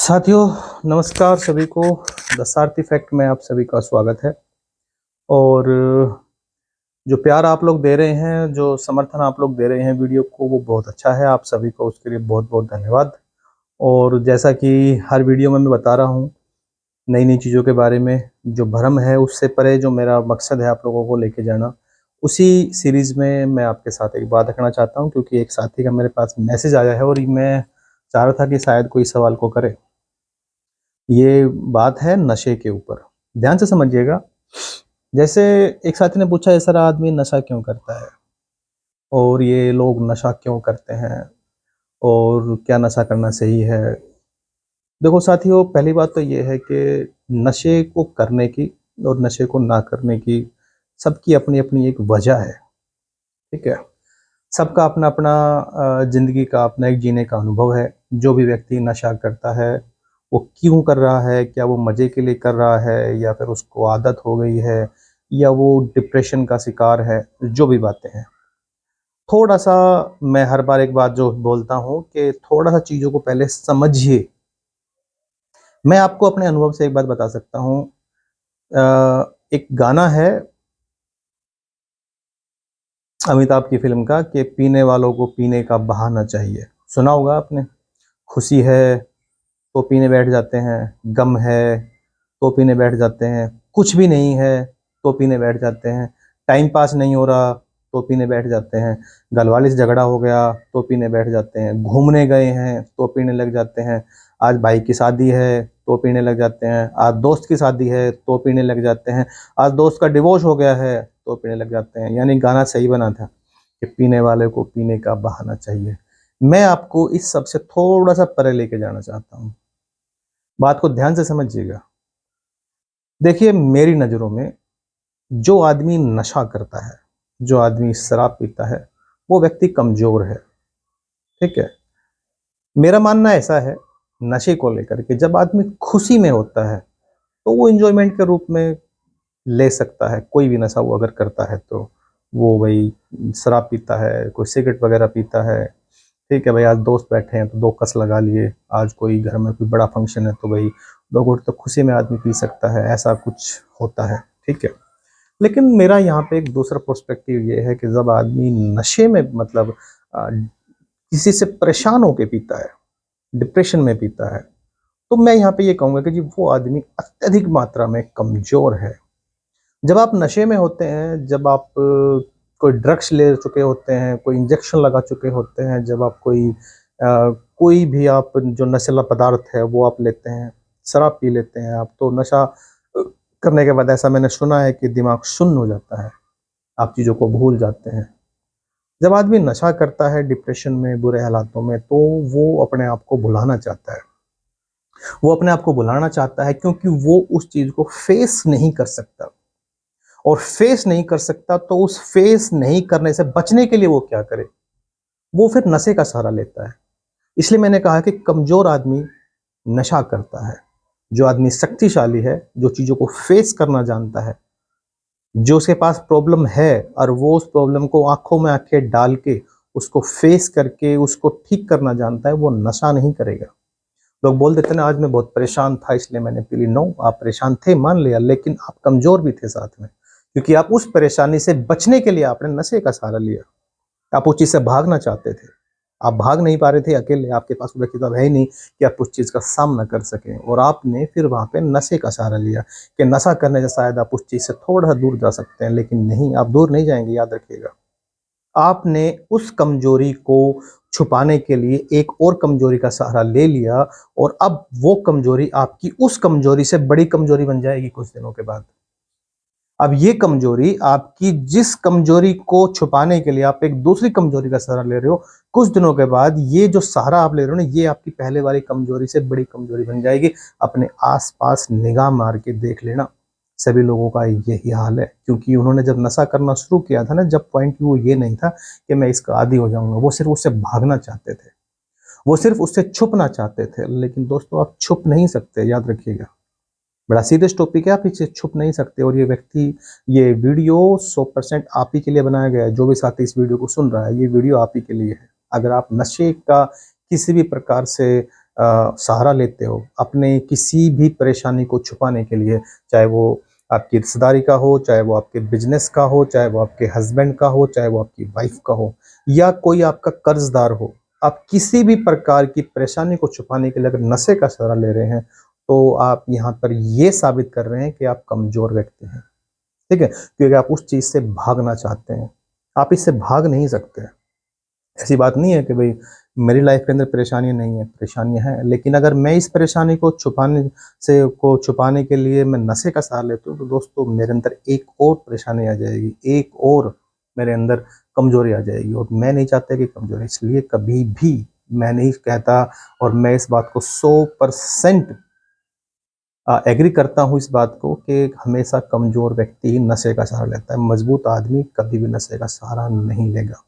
साथियों, नमस्कार सभी को। द सारथी फैक्ट में आप सभी का स्वागत है। और जो प्यार आप लोग दे रहे हैं, जो समर्थन आप लोग दे रहे हैं वीडियो को, वो बहुत अच्छा है। आप सभी को उसके लिए बहुत बहुत धन्यवाद। और जैसा कि हर वीडियो में मैं बता रहा हूँ, नई नई चीज़ों के बारे में, जो भ्रम है उससे परे जो मेरा मकसद है आप लोगों को लेके जाना, उसी सीरीज़ में मैं आपके साथ एक बात रखना चाहता हूँ। क्योंकि एक साथी का मेरे पास मैसेज आया है और मैं चाह रहा था कि शायद कोई सवाल को करे। ये बात है नशे के ऊपर, ध्यान से समझिएगा। जैसे एक साथी ने पूछा, ये सारा आदमी नशा क्यों करता है और ये लोग नशा क्यों करते हैं और क्या नशा करना सही है। देखो साथियों, पहली बात तो ये है कि नशे को करने की और नशे को ना करने की सबकी अपनी अपनी एक वजह है। ठीक है, सबका अपना अपना ज़िंदगी का अपना एक जीने का अनुभव है। जो भी व्यक्ति नशा करता है वो क्यों कर रहा है, क्या वो मज़े के लिए कर रहा है या फिर उसको आदत हो गई है या वो डिप्रेशन का शिकार है, जो भी बातें हैं। थोड़ा-सा मैं हर बार एक बात जो बोलता हूँ कि थोड़ा-सा चीज़ों को पहले समझिए। मैं आपको अपने अनुभव से एक बात बता सकता हूँ। एक गाना है अमिताभ की फ़िल्म का कि पीने वालों को पीने का बहाना चाहिए। सुना होगा आपने। खुशी है तो पीने बैठ जाते हैं, गम है तो पीने बैठ जाते हैं, कुछ भी नहीं है तो पीने बैठ जाते हैं, टाइम पास नहीं हो रहा तो पीने बैठ जाते हैं, घरवाले से झगड़ा हो गया तो पीने बैठ जाते हैं, घूमने गए हैं तो पीने लग जाते हैं, आज भाई की शादी है तो पीने लग जाते हैं, आज दोस्त की शादी है तो पीने लग जाते हैं, आज दोस्त का डिवोर्स हो गया है तो पीने लग जाते हैं। यानी गाना सही बना था कि पीने वाले को पीने का बहाना चाहिए। मैं आपको इस सब से थोड़ा-सा परे लेके जाना चाहता हूँ। बात को ध्यान से समझिएगा। देखिए, मेरी नज़रों में जो आदमी नशा करता है, जो आदमी शराब पीता है, वो व्यक्ति कमज़ोर है। ठीक है? मेरा मानना ऐसा है नशे को लेकर के, जब आदमी खुशी में होता है, तो वो एन्जॉयमेंट के रूप में ले सकता है। कोई भी नशा वो अगर करता है तो, वो भई शराब पीता है, कोई सिगरेट वग़ैरह पीता है। ठीक है भाई, आज दोस्त बैठे हैं तो 2 कस लगा लिए, आज कोई घर में कोई बड़ा फंक्शन है तो भाई 2 घूँट तो खुशी में आदमी पी सकता है, ऐसा कुछ होता है। ठीक है? लेकिन मेरा यहाँ पे एक दूसरा पर्सपेक्टिव ये है कि जब आदमी नशे में मतलब किसी से परेशान होके पीता है, डिप्रेशन में पीता है, तो मैं यहाँ पे ये कहूँगा कि जी वो आदमी अत्यधिक मात्रा में कमज़ोर है। जब आप नशे में होते हैं, जब आप कोई ड्रग्स ले चुके होते हैं, कोई इंजेक्शन लगा चुके होते हैं, जब आप कोई भी आप जो नशीला पदार्थ है वो आप लेते हैं, शराब पी लेते हैं आप, तो नशा करने के बाद ऐसा मैंने सुना है कि दिमाग शून्य हो जाता है, आप चीज़ों को भूल जाते हैं। जब आदमी नशा करता है डिप्रेशन में, बुरे हालातों में, तो वो अपने आप को भुलाना चाहता है। वो अपने आप को भुलाना चाहता है क्योंकि वो उस चीज़ को फेस नहीं कर सकता। और फेस नहीं कर सकता तो उस फेस नहीं करने से बचने के लिए वो क्या करे? वो फिर नशे का सहारा लेता है। इसलिए मैंने कहा कि कमज़ोर आदमी नशा करता है। जो आदमी शक्तिशाली है, जो चीज़ों को फेस करना जानता है, जो उसके पास प्रॉब्लम है और वो उस प्रॉब्लम को आँखों में आँखें डाल के, उसको फेस करके उसको ठीक करना जानता है, वो नशा नहीं करेगा। लोग बोल देते हैं ना, आज मैं बहुत परेशान था इसलिए मैंने पी ली। नो, आप परेशान थे मान लिया, लेकिन आप कमज़ोर भी थे साथ में। क्योंकि आप उस परेशानी से बचने के लिए आपने नशे का सहारा लिया। आप उस चीज़ से भागना चाहते थे। आप भाग नहीं पा रहे थे अकेले, आपके पास वो व्यक्ति तो है ही नहीं कि आप उस चीज़ का सामना कर सकें, और आपने फिर वहाँ पे नशे का सहारा लिया कि नशा करने से शायद आप उस चीज़ से थोड़ा-सा दूर जा सकते हैं, लेकिन नहीं, आप दूर नहीं जाएँगे, याद रखिएगा। आपने उस कमज़ोरी को छुपाने के लिए एक और कमज़ोरी का सहारा ले लिया, और अब वो कमज़ोरी आपकी उस कमज़ोरी से बड़ी कमज़ोरी बन जाएगी कुछ दिनों के बाद। अब ये कमज़ोरी आपकी, जिस कमज़ोरी को छुपाने के लिए आप एक दूसरी कमज़ोरी का सहारा ले रहे हो, कुछ दिनों के बाद ये जो सहारा आप ले रहे हो ना, ये आपकी पहले वाली कमज़ोरी से बड़ी कमज़ोरी बन जाएगी। अपने आस-पास निगाह मार के देख लेना, सभी लोगों का यही हाल है। क्योंकि उन्होंने जब नशा करना शुरू किया था ना, जब पॉइंट वो ये नहीं था कि मैं इसका आदी हो जाऊँगा, वो सिर्फ़ उससे भागना चाहते थे। वो सिर्फ़ उससे छुपना चाहते थे। लेकिन दोस्तों, आप छुप नहीं सकते, याद रखिएगा। बड़ा सीरियस टॉपिक है, आप इससे छुप नहीं सकते। और ये वीडियो 100% आप ही के लिए बनाया गया है। जो भी साथी इस वीडियो को सुन रहा है, ये वीडियो आप ही के लिए है। अगर आप नशे का किसी भी प्रकार से सहारा लेते हो अपने किसी भी परेशानी को छुपाने के लिए, चाहे वो आपकी रिश्तेदारी का हो, चाहे वो आपके बिजनेस का हो, चाहे वो आपके हस्बैंड का हो, चाहे वो आपकी वाइफ का हो, या कोई आपका कर्जदार हो, आप किसी भी प्रकार की परेशानी को छुपाने के लिए अगर नशे का सहारा ले रहे हैं, तो आप यहाँ पर ये साबित कर रहे हैं कि आप कमज़ोर व्यक्ति हैं, ठीक है? क्योंकि आप उस चीज़ से भागना चाहते हैं, आप इससे भाग नहीं सकते। ऐसी बात नहीं है कि भई मेरी लाइफ के अंदर परेशानी नहीं है, परेशानियाँ हैं, लेकिन अगर मैं इस परेशानी को छुपाने के लिए मैं नशे का सहारा लेता हूँ, तो दोस्तों मेरे अंदर एक और परेशानी आ जाएगी, एक और मेरे अंदर कमज़ोरी आ जाएगी, और मैं नहीं चाहता कि कमज़ोरी, इसलिए कभी भी मैं नहीं कहता, और मैं इस बात को 100% एग्री करता हूँ इस बात को कि हमेशा कमज़ोर व्यक्ति ही नशे का सहारा लेता है, मज़बूत आदमी कभी भी नशे का सहारा नहीं लेगा।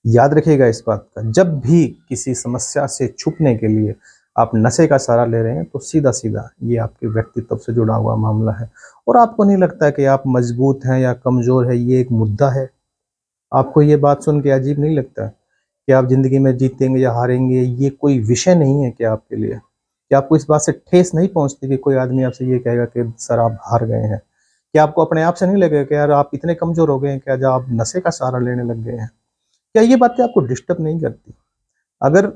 याद रखिएगा इस बात का, जब भी किसी समस्या से छुपने के लिए आप नशे का सहारा ले रहे हैं, तो सीधा-सीधा ये आपके व्यक्तित्व से जुड़ा हुआ मामला है, और आपको नहीं लगता है कि आप मज़बूत हैं या कमज़ोर हैं, ये एक मुद्दा है? आपको ये बात सुन के अजीब नहीं लगता कि आप ज़िंदगी में जीतेंगे या हारेंगे, ये कोई विषय नहीं है क्या आपके लिए? क्या आपको इस बात से ठेस नहीं पहुँचती कि कोई आदमी आपसे ये कहेगा कि सर आप हार गए हैं? क्या आपको अपने आप से नहीं लगेगा कि यार आप इतने कमज़ोर हो गए हैं क्या, जब आप नशे का सहारा लेने लग गए हैं? क्या ये बातें आपको डिस्टर्ब नहीं करती? अगर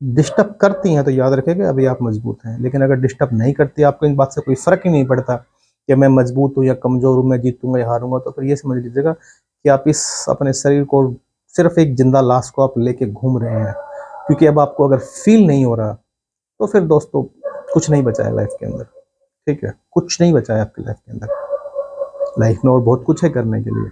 डिस्टर्ब करती हैं तो याद रखिएगा अभी आप मज़बूत हैं, लेकिन अगर डिस्टर्ब नहीं करती, आपको इन बात से कोई फ़र्क ही नहीं पड़ता कि मैं मज़बूत हूँ या कमज़ोर हूँ, मैं जीतूँगा या हारूँगा, तो फिर ये समझ लीजिएगा कि आप इस अपने शरीर को सिर्फ़ एक ज़िंदा लाश को आप लेके घूम रहे हैं। क्योंकि अब आपको अगर फ़ील नहीं हो रहा, तो फिर दोस्तों कुछ नहीं बचा है लाइफ़ के अंदर, ठीक है? कुछ नहीं बचा है आपकी लाइफ़ के अंदर। लाइफ़ में और बहुत कुछ है करने के लिए।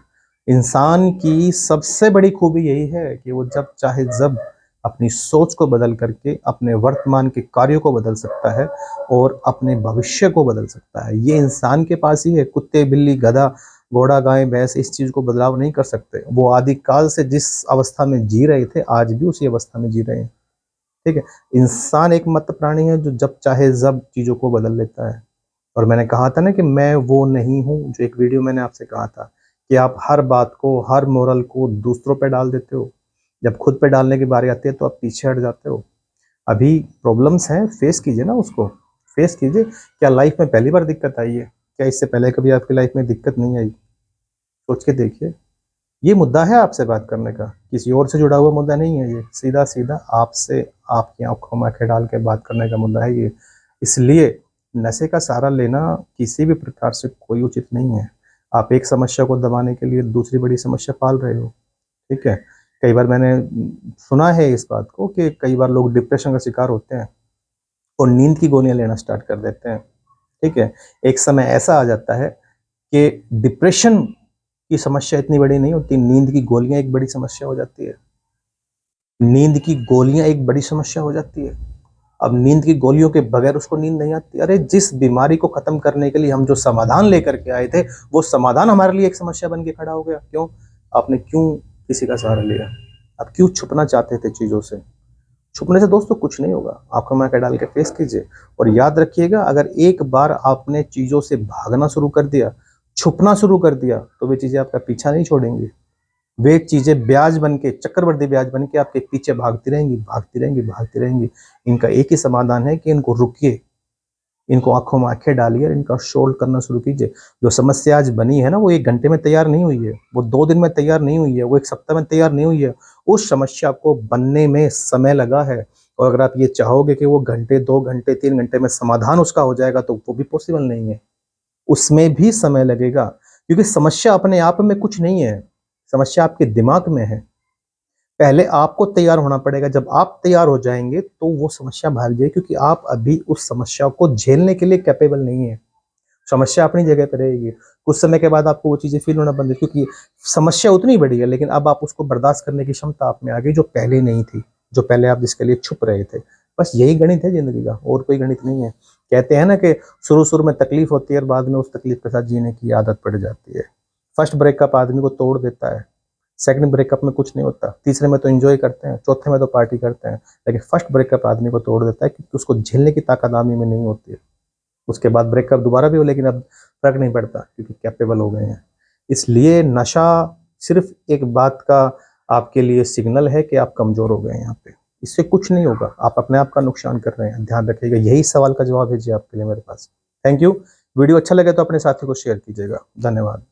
इंसान की सबसे बड़ी खूबी यही है कि वो जब चाहे जब अपनी सोच को बदल करके अपने वर्तमान के कार्यों को बदल सकता है और अपने भविष्य को बदल सकता है। ये इंसान के पास ही है। कुत्ते, बिल्ली, गधा, घोड़ा, गाय, भैंस इस चीज़ को बदलाव नहीं कर सकते। वो आदिकाल से जिस अवस्था में जी रहे थे, आज भी उसी अवस्था में जी रहे हैं। ठीक है? इंसान एकमात्र प्राणी है जो जब चाहे जब चीज़ों को बदल लेता है। और मैंने कहा था ना कि मैं वो नहीं हूँ, जो एक वीडियो मैंने आपसे कहा था कि आप हर बात को, हर मोरल को दूसरों पे डाल देते हो। जब खुद पे डालने की बारी आती है तो आप पीछे हट जाते हो। अभी प्रॉब्लम्स हैं, फेस कीजिए ना उसको, फेस कीजिए। क्या लाइफ में पहली बार दिक्कत आई है? क्या इससे पहले कभी आपकी लाइफ में दिक्कत नहीं आई? सोच के देखिए। ये मुद्दा है आपसे बात करने का, किसी और से जुड़ा हुआ मुद्दा नहीं है ये। सीधा-सीधा आपसे, आपकी आँखों में आँखें डाल के बात करने का मुद्दा है ये। इसलिए नशे का सहारा लेना किसी भी प्रकार से कोई उचित नहीं है। आप एक समस्या को दबाने के लिए दूसरी बड़ी समस्या पाल रहे हो, ठीक है? कई बार मैंने सुना है इस बात को कि कई बार लोग डिप्रेशन का शिकार होते हैं और नींद की गोलियाँ लेना स्टार्ट कर देते हैं, ठीक है? एक समय ऐसा आ जाता है कि डिप्रेशन की समस्या इतनी बड़ी नहीं होती, नींद की गोलियाँ एक बड़ी समस्या हो जाती है। नींद की गोलियाँ एक बड़ी समस्या हो जाती है। अब नींद की गोलियों के बगैर उसको नींद नहीं आती। अरे जिस बीमारी को खत्म करने के लिए हम जो समाधान लेकर के आए थे, वो समाधान हमारे लिए एक समस्या बन के खड़ा हो गया। क्यों? आपने क्यों किसी का सहारा लिया? आप क्यों छुपना चाहते थे चीज़ों से? छुपने से दोस्तों कुछ नहीं होगा। आँखों में आँखें डाल के फेस कीजिए, और याद रखिएगा अगर एक बार आपने चीज़ों से भागना शुरू कर दिया, छुपना शुरू कर दिया, तो वे चीज़ें आपका पीछा नहीं छोड़ेंगी। वे चीज़ें ब्याज बन के, चक्रवृद्धि ब्याज बन के आपके पीछे भागती रहेंगी, भागती रहेंगी, भागती रहेंगी। इनका एक ही समाधान है कि इनको रुकिए, इनको आँखों में आँखें डालिए और इनका सोल्व करना शुरू कीजिए। जो समस्या आज बनी है ना, वो 1 घंटे में तैयार नहीं हुई है, वो 2 दिन में तैयार नहीं हुई है, वो 1 सप्ताह में तैयार नहीं हुई है। उस समस्या को बनने में समय लगा है, और अगर आप ये चाहोगे कि वो घंटे, 2 घंटे, 3 घंटे में समाधान उसका हो जाएगा, तो वो भी पॉसिबल नहीं है। उसमें भी समय लगेगा, क्योंकि समस्या अपने आप में कुछ नहीं है, समस्या आपके दिमाग में है। पहले आपको तैयार होना पड़ेगा, जब आप तैयार हो जाएँगे तो वो समस्या भाग जाएगी, क्योंकि आप अभी उस समस्या को झेलने के लिए कैपेबल नहीं है। समस्या अपनी जगह पे रहेगी। कुछ समय के बाद आपको वो चीज़ें फ़ील होना बंद, क्योंकि समस्या उतनी बड़ी है, लेकिन अब आप उसको बर्दाश्त करने की क्षमता आप में आ गई जो पहले नहीं थी, जो पहले आप जिसके लिए छुप रहे थे। बस यही गणित है ज़िंदगी का, और कोई गणित नहीं है। कहते हैं ना कि शुरू-शुरू में तकलीफ़ होती है और बाद में उस तकलीफ़ के साथ जीने की आदत पड़ जाती है। फर्स्ट ब्रेकअप आदमी को तोड़ देता है। सेकंड ब्रेकअप में कुछ नहीं होता, तीसरे में तो एन्जॉय करते हैं, चौथे में तो पार्टी करते हैं, लेकिन फर्स्ट ब्रेकअप आदमी को तोड़ देता है, क्योंकि उसको झेलने की ताकत आदमी में नहीं होती है। उसके बाद ब्रेकअप दोबारा भी हो, लेकिन अब फ़र्क नहीं पड़ता, क्योंकि कैपेबल हो गए हैं। इसलिए नशा सिर्फ़ एक बात का आपके लिए सिग्नल है कि आप कमज़ोर हो गए हैं यहाँ पे। इससे कुछ नहीं होगा, आप अपने आप का नुकसान कर रहे हैं, ध्यान रखिएगा। यही सवाल का जवाब है जी आपके लिए मेरे पास। Thank you. वीडियो अच्छा लगे तो अपने साथी को शेयर कीजिएगा। धन्यवाद।